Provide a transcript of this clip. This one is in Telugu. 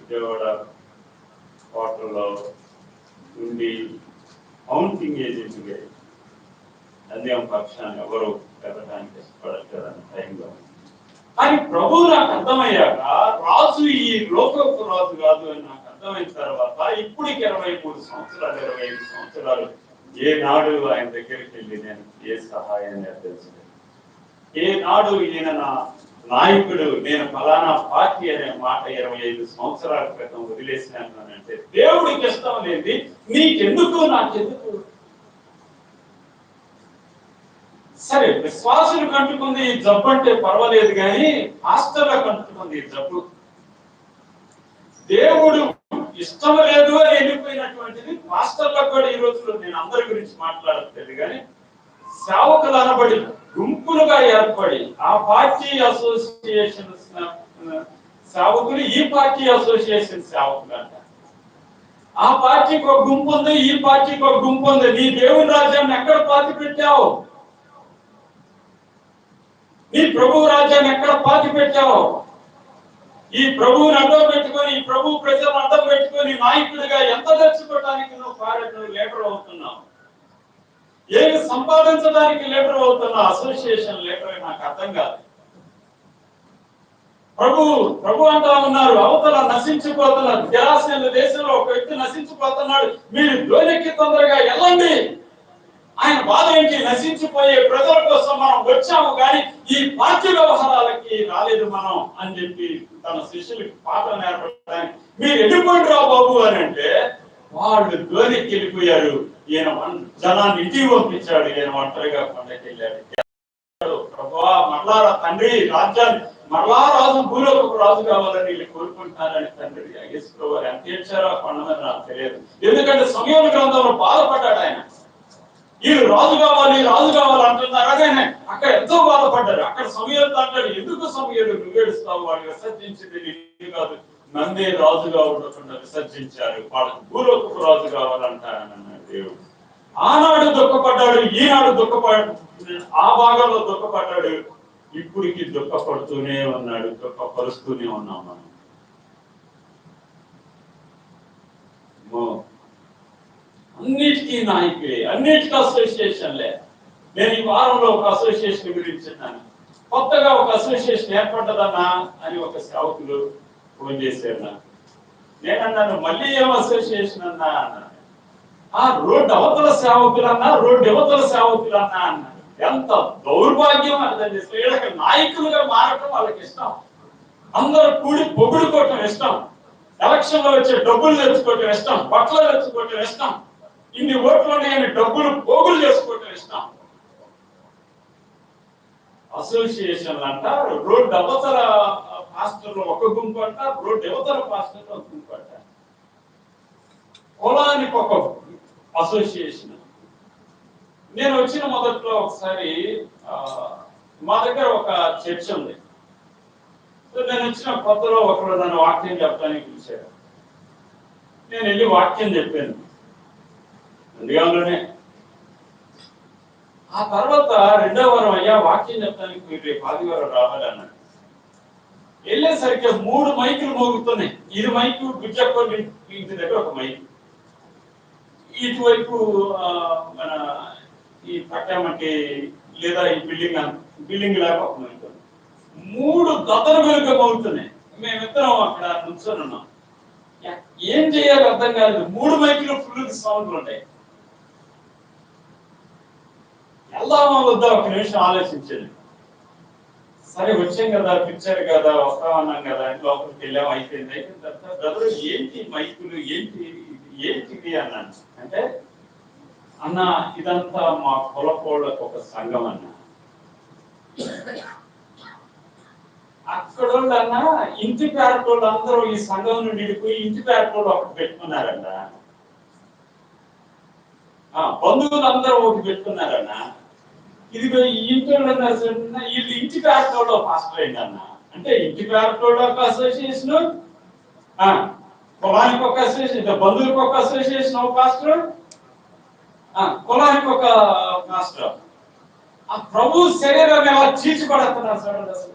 విజయవాడ హోటల్లో ఉండి కౌంటింగ్ ఏజెంట్గా నంద్యాల పక్షాన్ని ఎవరు పెట్టడానికి ఇష్టపడట్లేదని టైంలో. కానీ ప్రభు నాకు అర్థమయ్యాక రాజు ఈ లోకపు రాజు కాదు అని నాకు అర్థమైన తర్వాత ఇప్పటికి 23 సంవత్సరాలు 25 సంవత్సరాలు ఏనాడు ఆయన దగ్గరికి వెళ్ళి నేను ఏ సహాయాన్ని తెలుసు, ఏనాడు ఈయన నా నాయకుడు, నేను ఫలానా పార్టీ అనే మాట 25 సంవత్సరాల క్రితం వదిలేసినానంటే దేవుడికి ఇష్టం లేదు. నీకెందుకు నాకెందుకు? సరే, విశ్వాసులు కంటుకుంది ఈ జబ్బు అంటే పర్వాలేదు, కానీ హాస్టల్లో కంటుకుంది ఈ జబ్బు. దేవుడు ఇష్టం లేదు అని వెళ్ళిపోయినటువంటిది మాస్టర్లో కూడా ఈ రోజులో నేను అందరి గురించి మాట్లాడట్లేదు, కానీ సేవకులు అనబడి గుంపులుగా ఏర్పడి ఆ పార్టీ అసోసియేషన్ సేవకులు ఈ పార్టీ అసోసియేషన్ సేవకులు అంట. ఆ పార్టీకి ఒక గుంపు ఉంది, ఈ పార్టీకి ఒక గుంపు ఉంది. నీ దేవుని రాజ్యాన్ని ఎక్కడ పాతి పెట్టావు? నీ ప్రభు రాజ్యాన్ని ఎక్కడ పాతి పెట్టావు? ఈ ప్రభువుని అడ్డం పెట్టుకొని, ఈ ప్రభు ప్రజలను అడ్డం పెట్టుకొని నాయకుడిగా ఎంత తెచ్చుకోవడానికి నువ్వు లీడర్ అవుతున్నావు? ఏమి సంపాదించడానికి లీడర్ అవుతున్నావు? అసోసియేషన్ లీడర్ నాకు అర్థం కాదు. ప్రభు అంటా ఉన్నారు, అవతల నశించిపోతున్నారు. జరాసేన దేశంలో ఒక వ్యక్తి నశించిపోతున్నాడు, మీరు ధోనికి తొందరగా వెళ్ళండి. ఆయన బాధ ఏంటి? నశించిపోయే ప్రజల కోసం మనం వచ్చాము, కానీ ఈ పార్టీ వ్యవహారాలకి రాలేదు మనం అని చెప్పి తన శిష్యులకి పాట నేర్పడానికి మీరు వెళ్ళిపోండి రా బాబు అని అంటే వాళ్ళు ధోనికి వెళ్ళిపోయారు. ఈయన జనాన్ని ఇంటికి పంపించాడు, ఈయన ఒంటరిగా కొండకి వెళ్ళాడు. ప్రభువా, మరలా తండ్రి రాజ్యాన్ని మరలా రాజు భూలోకపు రాజు కావాలని వీళ్ళు కోరుకుంటున్నారని తండ్రి యేసు ఎంత ఏడ్చారో కొండ మీద నాకు తెలియదు. ఎందుకంటే సమూయేలు గ్రంథంలో బాధపడ్డాడు ఆయన. వీళ్ళు రాజు కావాలి అంటున్నారు. అదే అక్కడ ఎంతో బాధపడ్డారు. అక్కడ సమూయేలు అంటాడు, ఎందుకు సమూయేలు నువ్వు ఏడుస్తావు? వాళ్ళు విసర్జించింది నిన్ను కాదు, నన్నే రాజుగా ఉండకుండా విసర్జించారు. వాళ్ళకు భూలోకపు రాజు కావాలంటారన్నాడు దేవుడు. ఆనాడు దుఃఖపడ్డాడు, ఈనాడు దుఃఖపడ్డాడు, ఆ భాగంలో దుఃఖపడ్డాడు, ఇప్పటికి దుఃఖపడుతూనే ఉన్నాడు, దుఃఖపరుస్తూనే ఉన్నాం మనం. అన్నిటికీ నాయకులే, అన్నిటికీ అసోసియేషన్లే. నేను ఈ వారంలో ఒక అసోసియేషన్ గురించి అన్నాను. కొత్తగా ఒక అసోసియేషన్ ఏర్పడ్డదన్నా అని ఒక సేవకులు ఫోన్ చేశారు నాకు. నేనన్నాను, మళ్ళీ ఏం అసోసియేషన్ అన్నా అన్నాను. రోడ్డు అవతల సేవకులన్నా, రోడ్డు యువతల సేవకులన్నా అన్నాను. ఎంత దౌర్భాగ్యం అర్థం చేస్తే, వీళ్ళకి నాయకులుగా మారటం వాళ్ళకి ఇష్టం, అందరూ కూడి పొగుడుకోవటం ఇష్టం, ఎలక్షన్ లో వచ్చే డబ్బులు తెచ్చుకోవటం ఇష్టం, బట్టలు తెచ్చుకోవటం ఇష్టం, ఇన్ని ఓట్లు ఉన్నాయని డబ్బులు పోగులు చేసుకోవటం ఇష్టం. అసోసియేషన్లు అంట రోడ్డు అవతల పాస్టర్లు ఒక గుంపు అంట, రోడ్డు యువతల పాస్టర్లు ఒక గుంపు అంట. కులానికి ఒక అసోసియేషన్. నేను వచ్చిన మొదట్లో ఒకసారి మా దగ్గర ఒక చర్చ్ ఉంది. నేను వచ్చిన కొత్తలో ఒకరు నన్ను వాక్యం చెప్పడానికి పిలిచాడు. నేను వెళ్ళి వాక్యం చెప్పాను నంద్యాలలోనే. ఆ తర్వాత రెండో వారం, అయ్యా వాక్యం చెప్పడానికి మీరు రేపు ఆదివారం రావాలన్నాడు. వెళ్ళేసరికి 3 మైకులు మోగుతున్నాయి. ఇది మైకు గుజ్జప్ప ఇంటి దగ్గర ఒక మైకు, ఇటువైపు మన ఈ పట్టామంటే లేదా ఈ బిల్డింగ్ లాగా ఒక మైకు. 3 దత్తలు వెనుక మోగుతున్నాయి. మేమిద్దరం అక్కడ నుంచొని ఉన్నాం. ఏం చేయాలో అర్థం కాలేదు. 3 మైకులు ఫుల్ సౌండ్లు ఉంటాయి. వెళ్దామా వద్దా ఒక నిమిషం ఆలోచించాను. సరే వచ్చాం కదా, పిలిచారు కదా, వస్తామన్నాం కదా, లోపలికి వెళ్ళాం. అయిపోయింది. బ్రదర్ ఏంటి మైకులు, ఏంటిది అన్నాను. అంటే అన్న ఇదంతా మా కులపోళ్ళకు ఒక సంఘం అన్న. అక్కడోళ్ళు అన్న ఇంటి పేరటోళ్ళు అందరూ ఈ సంఘం నుండి విడిపోయి ఇంటి పేరటోళ్ళు ఒకటి పెట్టుకున్నారన్న, బంధువులు అందరూ ఒకటి పెట్టుకున్నారన్న. ఇది ఇంటి వీళ్ళు ఇంటి పేరటోళ్ళు పాస్టర్ అయిందన్న. అంటే ఇంటి పేరటోళ్ళు ఒక అసోసియేషన్, కులానికి ఒక అసోసియేషన్, బంధువులకు ఒక అసోసియేషన్ ఒక పాస్టర్, కులానికి ఒక మాస్టర్. ఆ ప్రభు శరీరాన్ని ఎలా చీల్చిపడుతున్నారు చూడండి. అసలు